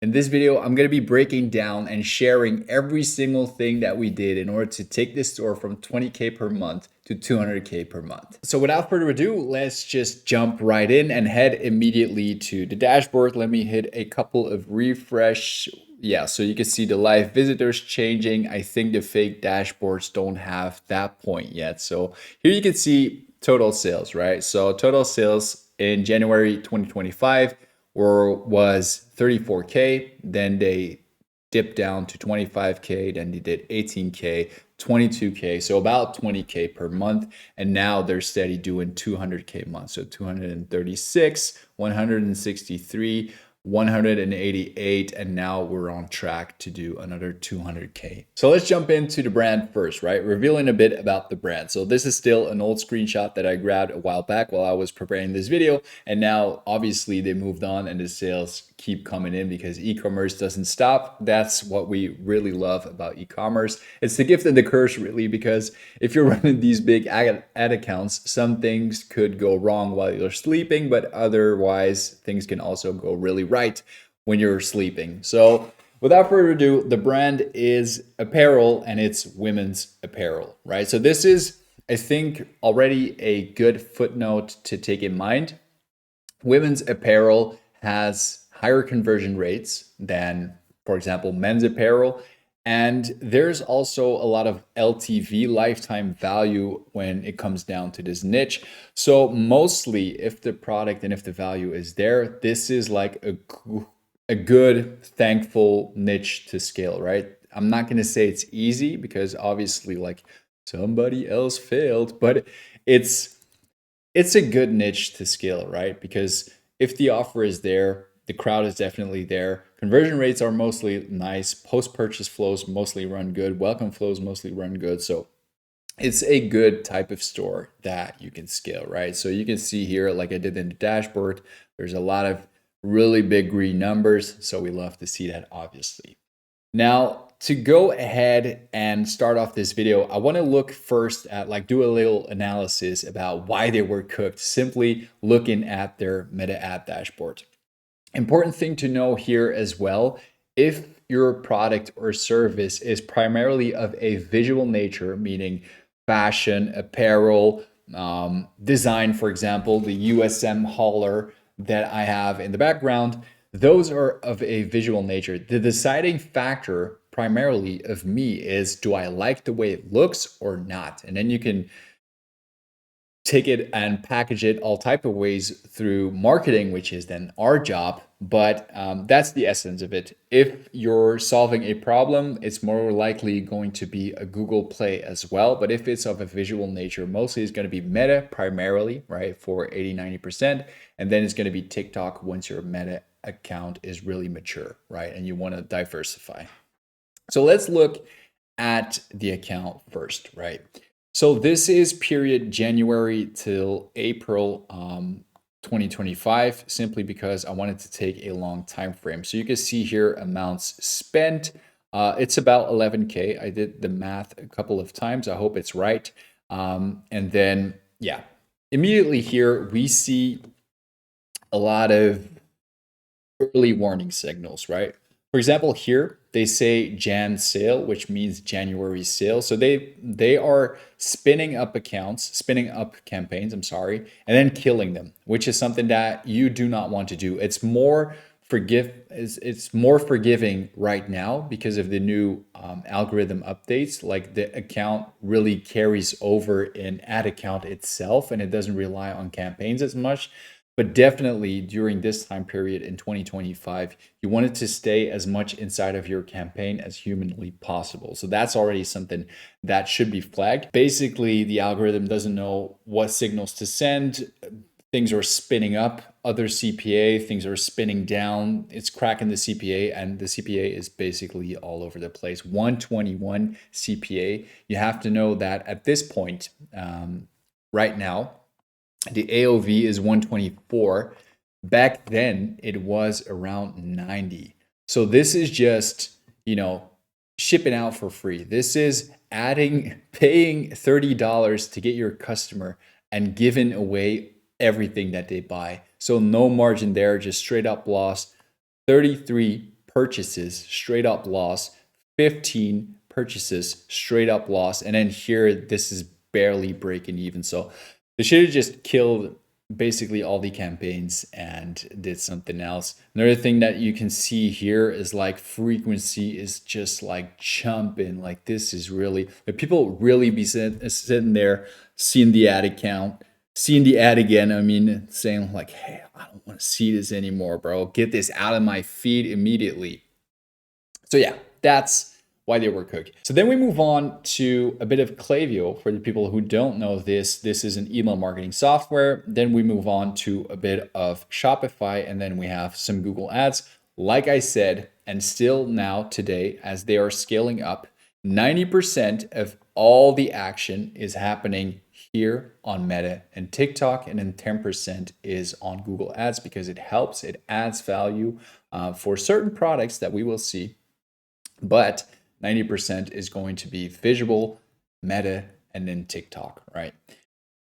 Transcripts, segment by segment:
In this video, I'm going to be breaking down and sharing every single thing that we did in order to take this store from 20K per month to 200K per month. So without further ado, let's just jump right in and head immediately to the dashboard. Let me hit a couple of refresh. Yeah, so you can see the live visitors changing. I think the fake dashboards don't have that point yet. So here you can see total sales, right? So total sales in January 2025 was 34K. Then they dipped down to 25K. Then they did 18K, 22K. So about 20K per month. And now they're steady doing 200K a month. So 236, 163, 188, and now we're on track to do another 200K. So let's jump into the brand first, right? Revealing a bit about the brand. So this is still an old screenshot that I grabbed a while back while I was preparing this video. And now obviously they moved on and the sales keep coming in because e-commerce doesn't stop. That's what we really love about e-commerce. It's the gift and the curse really, because if you're running these big ad accounts, some things could go wrong while you're sleeping, but otherwise things can also go really right when you're sleeping. So without further ado, the brand is apparel and it's women's apparel, right? So this is, I think, already a good footnote to take in mind. Women's apparel has higher conversion rates than, for example, men's apparel. And there's also a lot of LTV, lifetime value, when it comes down to this niche. So mostly if the product and if the value is there, this is like a good, thankful niche to scale, right? I'm not going to say it's easy because obviously like somebody else failed, but it's a good niche to scale, right? Because if the offer is there, the crowd is definitely there. Conversion rates are mostly nice. Post-purchase flows mostly run good. Welcome flows mostly run good. So it's a good type of store that you can scale, right? So you can see here, like I did in the dashboard, there's a lot of really big green numbers. So we love to see that, obviously. Now, to go ahead and start off this video, I want to look first at do a little analysis about why they were cooked, simply looking at their meta ad dashboard. Important thing to know here as well, if your product or service is primarily of a visual nature, meaning fashion, apparel, design, for example, the USM hauler that I have in the background, those are of a visual nature. The deciding factor primarily of me is, do I like the way it looks or not? And then you can take it and package it all type of ways through marketing, which is then our job. But that's the essence of it. If you're solving a problem, it's more likely going to be a Google Play as well. But if it's of a visual nature, mostly it's going to be Meta primarily, right, for 80-90%. And then it's going to be TikTok once your Meta account is really mature, right? And you want to diversify. So let's look at the account first, right? So this is period January till April 2025, simply because I wanted to take a long time frame. So you can see here amounts spent. It's about 11K. I did the math a couple of times. I hope it's right. And then, yeah, immediately here we see a lot of early warning signals, right? For example, here they say Jan sale, which means January sale. So they are spinning up accounts, spinning up campaigns, I'm sorry, and then killing them, which is something that you do not want to do. It's more forgiving right now because of the new algorithm updates. Like the account really carries over in ad account itself, and it doesn't rely on campaigns as much. But definitely during this time period in 2025, you want it to stay as much inside of your campaign as humanly possible. So that's already something that should be flagged. Basically, the algorithm doesn't know what signals to send. Things are spinning up other CPA, things are spinning down. It's cracking the CPA, and the CPA is basically all over the place. 121 CPA. You have to know that at this point, right now, the AOV is 124. Back then, it was around 90. So this is just, shipping out for free. This is paying $30 to get your customer and giving away everything that they buy. So no margin there, just straight up loss. 33 purchases, straight up loss, 15 purchases, straight up loss. And then here, this is barely breaking even. So they should have just killed basically all the campaigns and did something else. Another thing that you can see here is like frequency is just like jumping. Like this is really, like people really be sitting there, seeing the ad account, seeing the ad again. I mean, saying like, hey, I don't want to see this anymore, bro. Get this out of my feed immediately. So yeah, that's why they were cooked. So then we move on to a bit of Klaviyo. For the people who don't know this, this is an email marketing software. Then we move on to a bit of Shopify, and then we have some Google Ads. Like I said, and still now today, as they are scaling up, 90% of all the action is happening here on Meta and TikTok, and then 10% is on Google Ads because it helps, it adds value for certain products that we will see. But 90% is going to be visual, Meta, and then TikTok, right?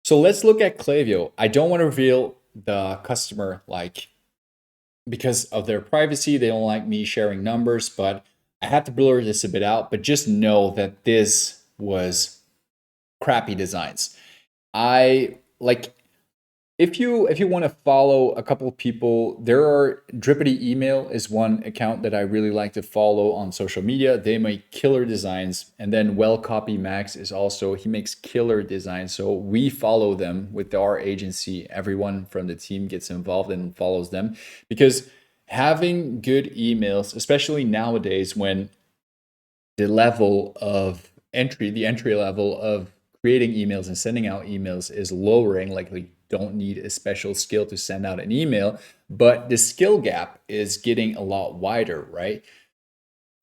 So let's look at Klaviyo. I don't want to reveal the customer, like, because of their privacy. They don't like me sharing numbers, but I had to blur this a bit out. But just know that this was crappy designs. I like, if you want to follow a couple of people, there are Drippity Email is one account that I really like to follow on social media. They make killer designs. And then Well Copy Max is also, he makes killer designs. So we follow them with our agency. Everyone from the team gets involved and follows them, because having good emails, especially nowadays when the level of entry, the entry level of creating emails and sending out emails is lowering, like we don't need a special skill to send out an email, but the skill gap is getting a lot wider, right?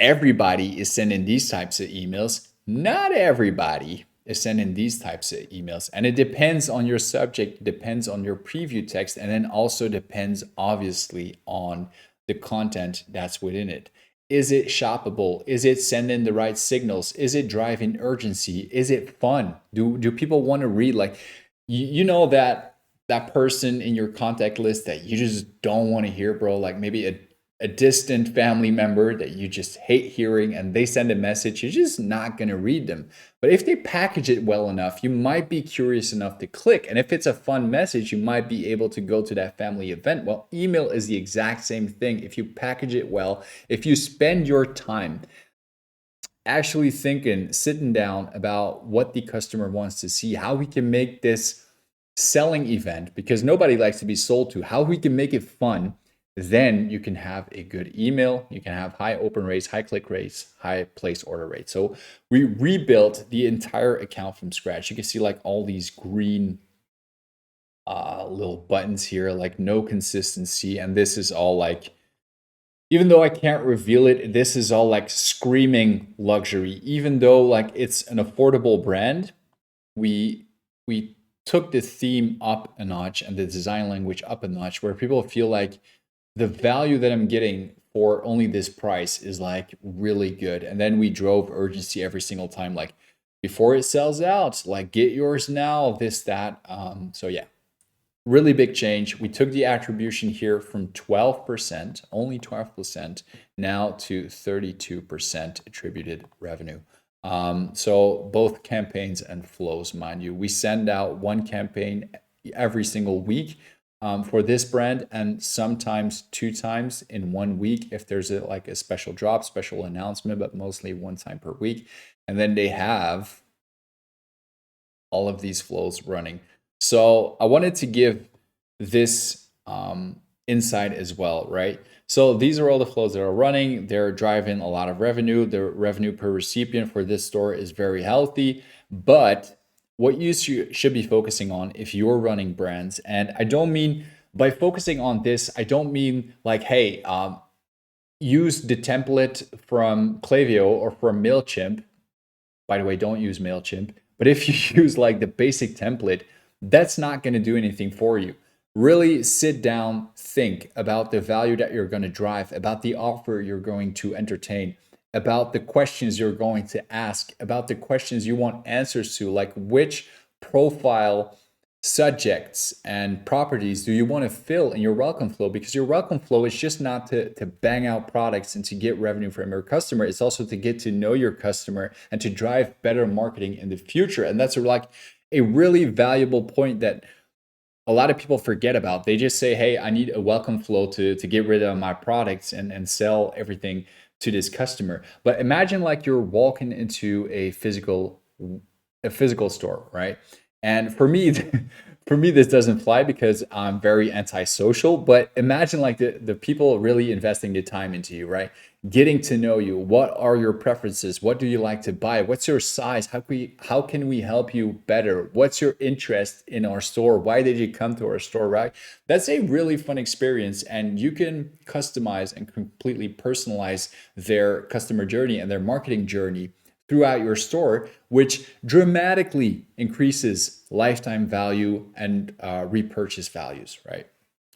Everybody is sending these types of emails. Not everybody is sending these types of emails. And it depends on your subject, depends on your preview text, and then also depends obviously on the content that's within it. Is it shoppable? Is it sending the right signals? Is it driving urgency? Is it fun? Do people want to read? Like, you know that person in your contact list that you just don't want to hear, bro, like maybe a distant family member that you just hate hearing, and they send a message, you're just not going to read them. But if they package it well enough, you might be curious enough to click. And if it's a fun message, you might be able to go to that family event. Well, email is the exact same thing. If you package it well, if you spend your time actually thinking, sitting down about what the customer wants to see, how we can make this selling event, because nobody likes to be sold to, how we can make it fun, then you can have a good email. You can have high open rates, high click rates, high place order rates. So we rebuilt the entire account from scratch. You can see like all these green little buttons here, like no consistency. And this is all like, even though I can't reveal it, this is all like screaming luxury. Even though like it's an affordable brand, we took the theme up a notch and the design language up a notch, where people feel like the value that I'm getting for only this price is like really good. And then we drove urgency every single time, like before it sells out, like get yours now, this, that. So yeah, really big change. We took the attribution here from 12%, only 12%, now to 32% attributed revenue. So both campaigns and flows, mind you, we send out one campaign every single week for this brand, and sometimes 2 times in 1 week if there's like a special drop, special announcement, but mostly 1 time per week. And then they have all of these flows running. So I wanted to give this insight as well, right? So these are all the flows that are running. They're driving a lot of revenue. The revenue per recipient for this store is very healthy. But what you should be focusing on if you're running brands, and I don't mean by focusing on this, I don't mean like, hey, use the template from Klaviyo or from MailChimp. By the way, don't use MailChimp. But if you use like the basic template, that's not going to do anything for you. Really sit down, think about the value that you're going to drive, about the offer you're going to entertain, about the questions you're going to ask, about the questions you want answers to, like which profile subjects and properties do you want to fill in your welcome flow? Because your welcome flow is just not to bang out products and to get revenue from your customer. It's also to get to know your customer and to drive better marketing in the future. And that's like a really valuable point that a lot of people forget about. They just say, hey, I need a welcome flow to get rid of my products and sell everything to this customer. But imagine like you're walking into a physical store, right? And for me, for me, this doesn't fly because I'm very antisocial. But imagine like the people really investing the time into you, right? Getting to know you. What are your preferences? What do you like to buy? What's your size? How can we help you better? What's your interest in our store? Why did you come to our store, right? That's a really fun experience, and you can customize and completely personalize their customer journey and their marketing journey throughout your store, which dramatically increases lifetime value and repurchase values, right?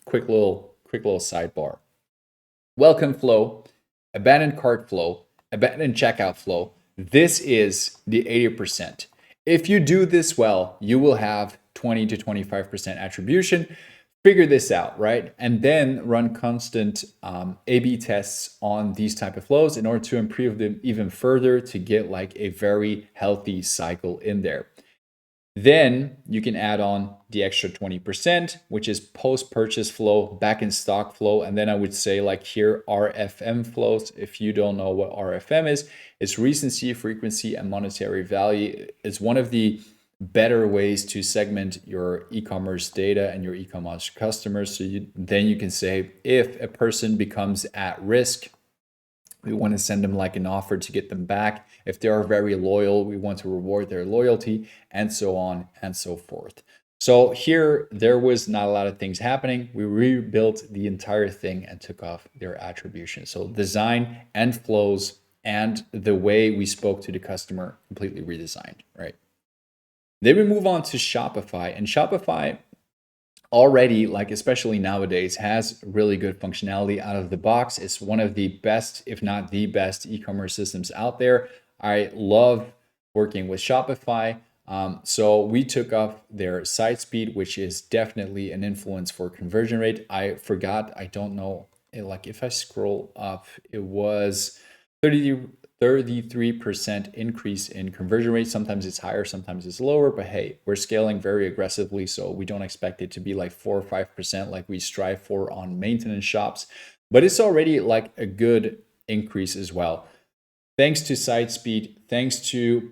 Quick little sidebar. Welcome flow, abandoned cart flow, abandoned checkout flow. This is the 80%. If you do this well, you will have 20 to 25% attribution. Figure this out, right? And then run constant A/B tests on these type of flows in order to improve them even further to get like a very healthy cycle in there. Then you can add on the extra 20%, which is post-purchase flow, back in stock flow. And then I would say like here, RFM flows. If you don't know what RFM is, it's recency, frequency, and monetary value. It's one of the better ways to segment your e-commerce data and your e-commerce customers. So then you can say if a person becomes at risk, we want to send them like an offer to get them back. If they are very loyal, we want to reward their loyalty, and so on and so forth. So here, there was not a lot of things happening. We rebuilt the entire thing and took off their attribution. So design and flows and the way we spoke to the customer completely redesigned, right? Then we move on to Shopify, and Shopify already, like especially nowadays, has really good functionality out of the box. It's one of the best, if not the best, e-commerce systems out there. I love working with Shopify. So we took off their site speed, which is definitely an influence for conversion rate. I forgot, I don't know, like if I scroll up, it was 33% increase in conversion rate. Sometimes it's higher, sometimes it's lower, but hey, we're scaling very aggressively, so we don't expect it to be like 4 or 5% like we strive for on maintenance shops, but it's already like a good increase as well. Thanks to site speed, thanks to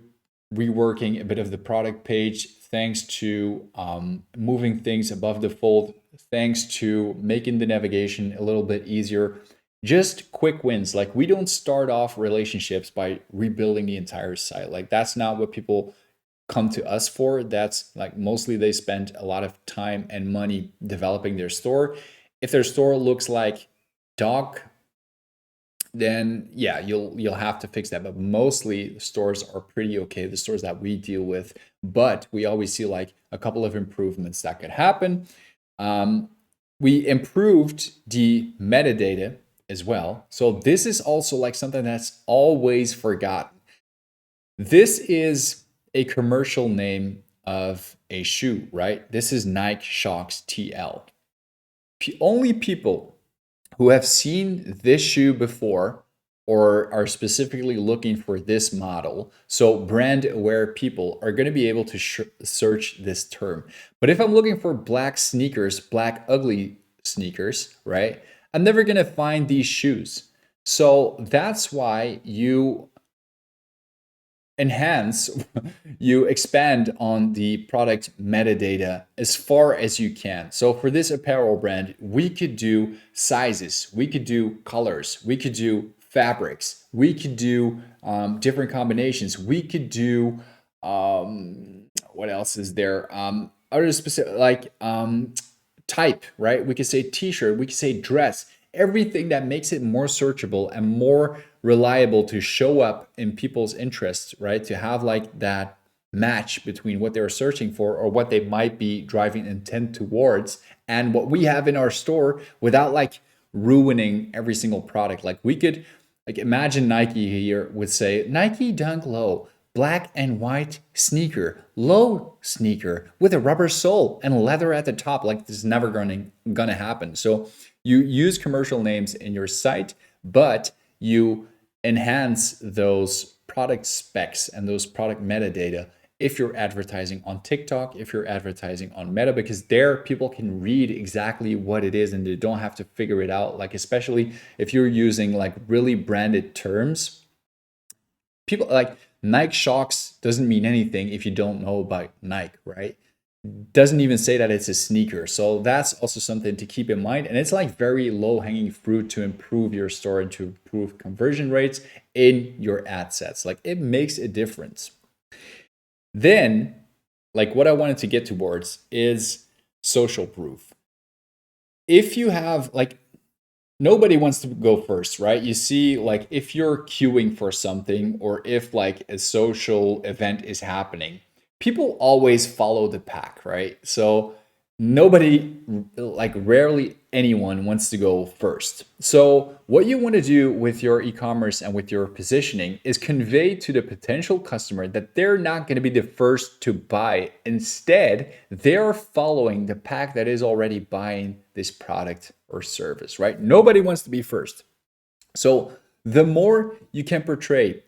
reworking a bit of the product page, thanks to moving things above the fold, thanks to making the navigation a little bit easier. Just quick wins. Like we don't start off relationships by rebuilding the entire site. Like that's not what people come to us for. That's like mostly they spend a lot of time and money developing their store. If their store looks like dog, then yeah, you'll have to fix that. But mostly the stores are pretty okay, the stores that we deal with. But we always see like a couple of improvements that could happen. We improved the metadata as well. So this is also like something that's always forgotten. This is a commercial name of a shoe, right? This is Nike Shox TL. Only people who have seen this shoe before or are specifically looking for this model, so brand aware people, are going to be able to search this term. But if I'm looking for black sneakers, black ugly sneakers, right? I'm never going to find these shoes. So that's why you enhance, you expand on the product metadata as far as you can. So for this apparel brand, we could do sizes, we could do colors, we could do fabrics, we could do different combinations, we could do, what else is there? Other specific, like type, right? We could say t-shirt, we could say dress, everything that makes it more searchable and more reliable to show up in people's interests, right? To have like that match between what they're searching for or what they might be driving intent towards and what we have in our store without like ruining every single product. Like we could, like imagine Nike here would say Nike Dunk Low, black and white sneaker, low sneaker with a rubber sole and leather at the top. Like this is never gonna happen. So you use commercial names in your site, but you enhance those product specs and those product metadata if you're advertising on TikTok, if you're advertising on Meta, because there people can read exactly what it is and they don't have to figure it out. Like, especially if you're using like really branded terms, people like Nike Shox doesn't mean anything if you don't know about Nike, right? Doesn't even say that it's a sneaker. So that's also something to keep in mind. And it's like very low hanging fruit to improve your store and to improve conversion rates in your ad sets. Like it makes a difference. Then, like what I wanted to get towards is social proof. If you have like, nobody wants to go first, right? You see, like if you're queuing for something or if like a social event is happening, people always follow the pack, right? So nobody, like rarely anyone wants to go first. So what you want to do with your e-commerce and with your positioning is convey to the potential customer that they're not going to be the first to buy. Instead, they're following the pack that is already buying this product or service, right? Nobody wants to be first. So the more you can portray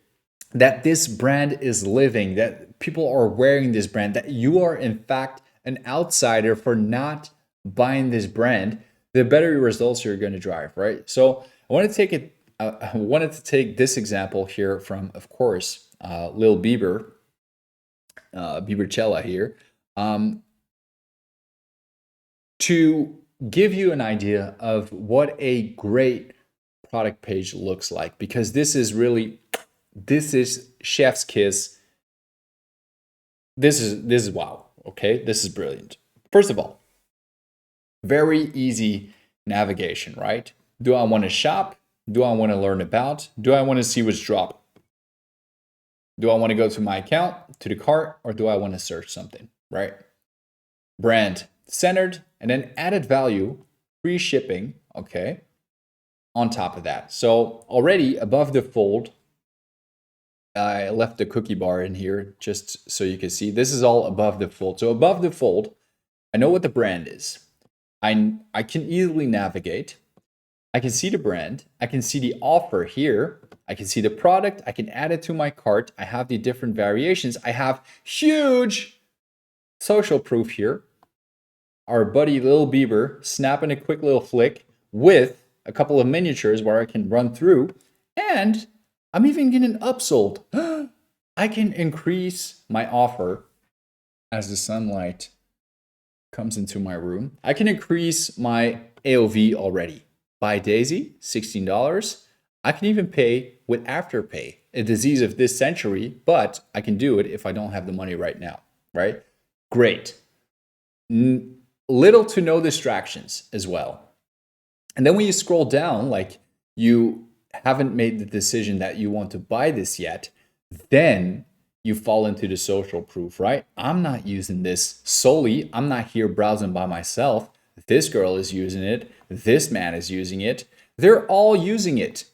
that this brand is living, that people are wearing this brand, that you are in fact an outsider for not buying this brand, the better results you're going to drive, right? So I want to take it. I wanted to take this example here from, of course, Lil Bieber, Biebercella here, to give you an idea of what a great product page looks like, because this is chef's kiss. This is wow. Okay, this is brilliant. First of all, very easy navigation, right? Do I want to shop? Do I want to learn about? Do I want to see what's dropped? Do I want to go to my account, to the cart, or do I want to search something, right? Brand centered, and then added value, free shipping, okay, on top of that. So already above the fold, I left the cookie bar in here just so you can see. This is all above the fold. So above the fold, I know what the brand is. I can easily navigate. I can see the brand. I can see the offer here. I can see the product. I can add it to my cart. I have the different variations. I have huge social proof here. Our buddy Lil Bieber snapping a quick little flick with a couple of miniatures where I can run through. And I'm even getting upsold. I can increase my offer as the sunlight comes into my room. I can increase my AOV already. Buy Daisy, $16. I can even pay with Afterpay, a disease of this century, but I can do it if I don't have the money right now, right? Great. Little to no distractions as well. And then when you scroll down, like you haven't made the decision that you want to buy this yet, then you fall into the social proof, right? I'm not using this solely. I'm not here browsing by myself. This girl is using it. This man is using it. They're all using it.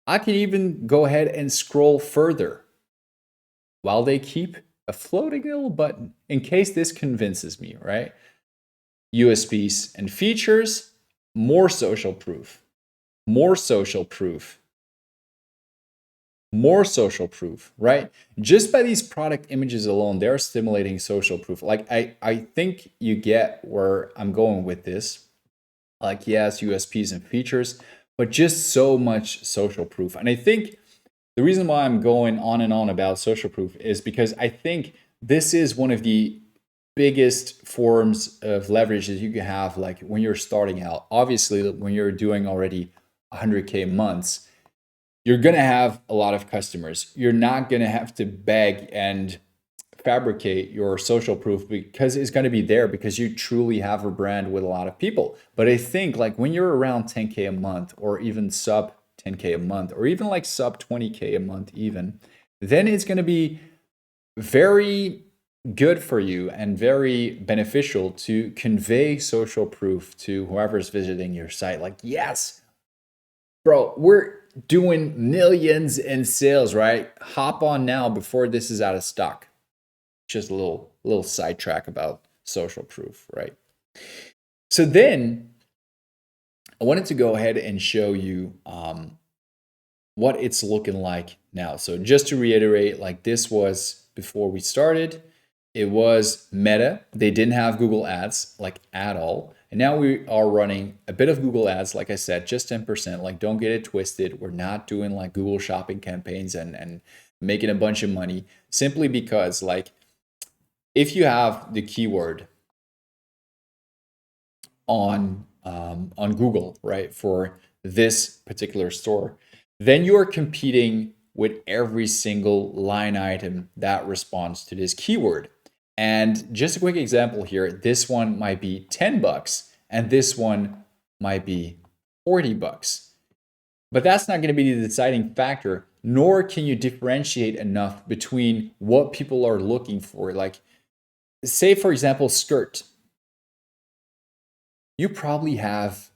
I can even go ahead and scroll further while they keep a floating little button in case this convinces me, right? USPs and features, more social proof, more social proof, more social proof, right? Just by these product images alone, they're stimulating social proof. Like I think you get where I'm going with this. Like, yes, USPs and features, but just so much social proof. And I think the reason why I'm going on and on about social proof is because I think this is one of the biggest forms of leverage that you can have, like when you're starting out. Obviously, when you're doing already 100K months, you're going to have a lot of customers. You're not going to have to beg and fabricate your social proof because it's going to be there because you truly have a brand with a lot of people. But I think like when you're around 10K a month or even sub 10K a month or even like sub 20K a month even, then it's going to be very good for you and very beneficial to convey social proof to whoever's visiting your site. Like, yes, bro, doing millions in sales, right? Hop on now before this is out of stock. Just a little sidetrack about social proof, right? So then I wanted to go ahead and show you what it's looking like now. So just to reiterate, like this was before we started, it was Meta. They didn't have Google Ads like at all. And now we are running a bit of Google Ads, like I said, just 10%. Like don't get it twisted. We're not doing like Google shopping campaigns and making a bunch of money simply because like if you have the keyword on Google, right, for this particular store, then you're competing with every single line item that responds to this keyword. And just a quick example here, this one might be $10 and this one might be $40. But that's not going to be the deciding factor, nor can you differentiate enough between what people are looking for. Like, say, for example, skirt. You probably have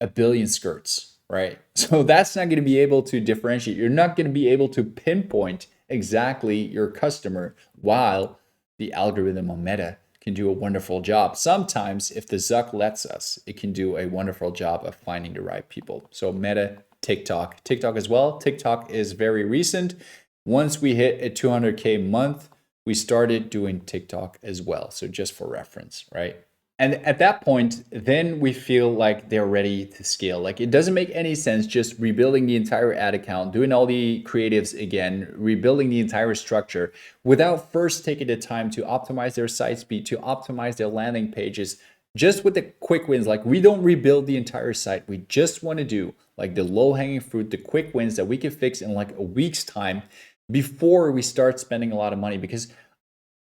a billion skirts, right? So that's not going to be able to differentiate. You're not going to be able to pinpoint exactly your customer, while the algorithm on Meta can do a wonderful job. Sometimes, if the Zuck lets us, it can do a wonderful job of finding the right people. So Meta, TikTok as well. TikTok is very recent. Once we hit a 200K month, we started doing TikTok as well. So just for reference, right? And at that point, then we feel like they're ready to scale. Like it doesn't make any sense just rebuilding the entire ad account, doing all the creatives again, rebuilding the entire structure without first taking the time to optimize their site speed, to optimize their landing pages, just with the quick wins. Like we don't rebuild the entire site. We just want to do like the low hanging fruit, the quick wins that we can fix in like a week's time before we start spending a lot of money, because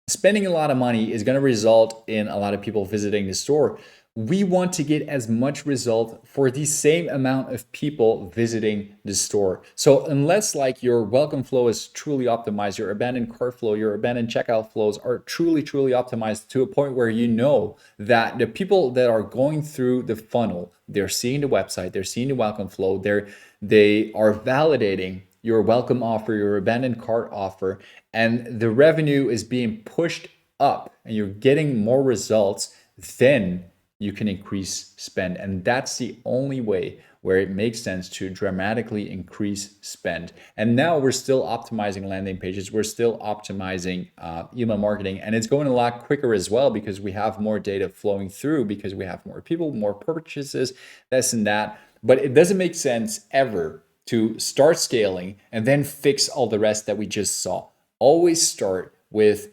spending a lot of money is going to result in a lot of people visiting the store. We want to get as much result for the same amount of people visiting the store. So unless like your welcome flow is truly optimized, your abandoned cart flow, your abandoned checkout flows are truly optimized to a point where you know that the people that are going through the funnel, they're seeing the website, they're seeing the welcome flow, they are validating your welcome offer, your abandoned cart offer, and the revenue is being pushed up and you're getting more results, then you can increase spend. And that's the only way where it makes sense to dramatically increase spend. And now we're still optimizing landing pages. We're still optimizing email marketing, and it's going a lot quicker as well because we have more data flowing through, because we have more people, more purchases, this and that. But it doesn't make sense ever to start scaling and then fix all the rest that we just saw. Always start with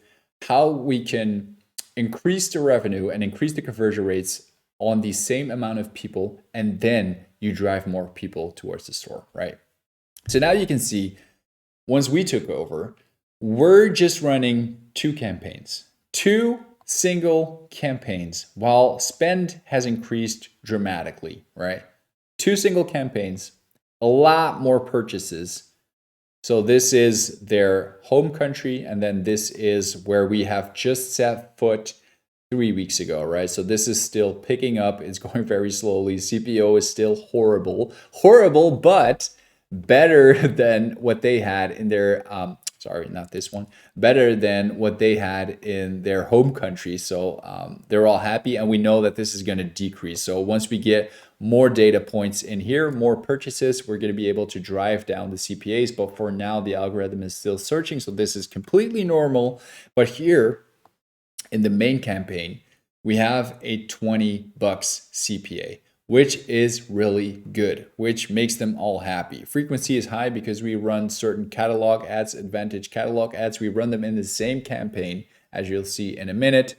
how we can increase the revenue and increase the conversion rates on the same amount of people, and then you drive more people towards the store, right? So now you can see, once we took over, we're just running two campaigns, two single campaigns, while spend has increased dramatically, right? Two single campaigns, a lot more purchases. So this is their home country, and then this is where we have just set foot 3 weeks ago, right? So this is still picking up. It's going very slowly. CPO is still horrible, but better than what they had in their, sorry, not this one, better than what they had in their home country. So they're all happy, and we know that this is going to decrease. So once we get more data points in here, more purchases, we're going to be able to drive down the CPAs. But for now, the algorithm is still searching. So this is completely normal. But here in the main campaign, we have a $20 CPA, which is really good, which makes them all happy. Frequency is high because we run certain catalog ads, advantage catalog ads. We run them in the same campaign, as you'll see in a minute.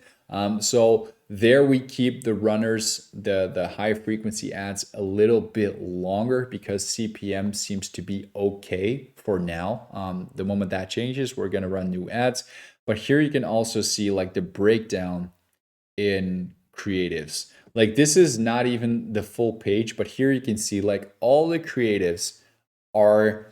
So there we keep the runners, the high frequency ads a little bit longer because CPM seems to be okay for now. The moment that changes, we're going to run new ads. But here you can also see like the breakdown in creatives. Like this is not even the full page, but here you can see like all the creatives are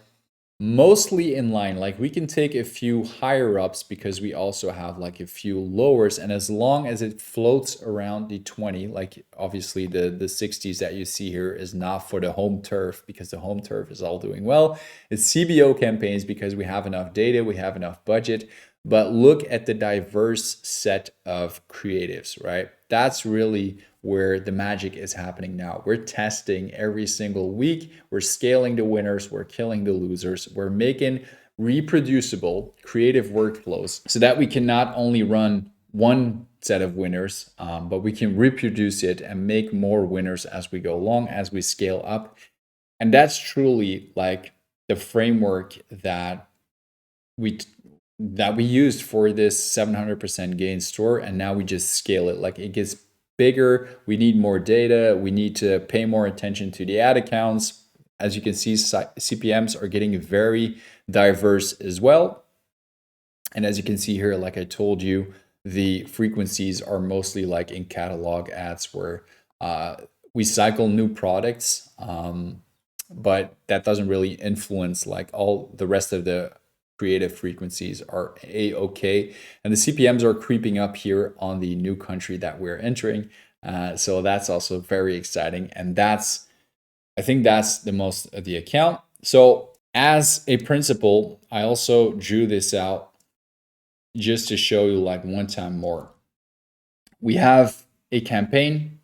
mostly in line. Like we can take a few higher ups because we also have like a few lowers, and as long as it floats around the 20, like obviously the 60s that you see here is not for the home turf because the home turf is all doing well. It's CBO campaigns because we have enough data, we have enough budget. But look at the diverse set of creatives, right? That's really where the magic is happening now. We're testing every single week. We're scaling the winners. We're killing the losers. We're making reproducible creative workflows so that we can not only run one set of winners, but we can reproduce it and make more winners as we go along, as we scale up. And that's truly like the framework we that we used for this 700% gain store, and now we just scale it. Like it gets bigger, we need more data, we need to pay more attention to the ad accounts. As you can see, CPMs are getting very diverse as well. And as you can see here, like I told you, the frequencies are mostly like in catalog ads where we cycle new products, but that doesn't really influence like all the rest of the creative frequencies are a-okay. And the CPMs are creeping up here on the new country that we're entering. So that's also very exciting. And I think that's the most of the account. So as a principle, I also drew this out just to show you like one time more. We have a campaign,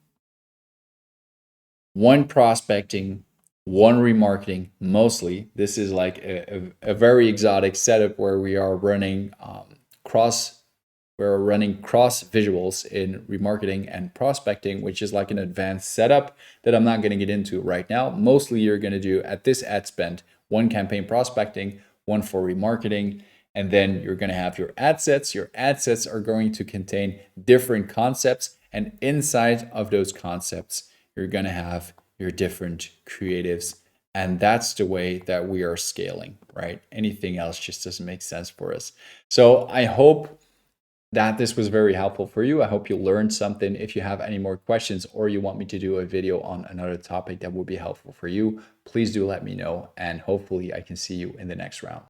one prospecting, one remarketing mostly. This is like a very exotic setup where we are running cross visuals in remarketing and prospecting, which is like an advanced setup that I'm not going to get into right now. Mostly you're going to do at this ad spend, one campaign prospecting, one for remarketing, and then you're going to have your ad sets. Your ad sets are going to contain different concepts, and inside of those concepts, you're going to have your different creatives. And that's the way that we are scaling, right? Anything else just doesn't make sense for us. So I hope that this was very helpful for you. I hope you learned something. If you have any more questions or you want me to do a video on another topic that would be helpful for you, please do let me know. And hopefully I can see you in the next round.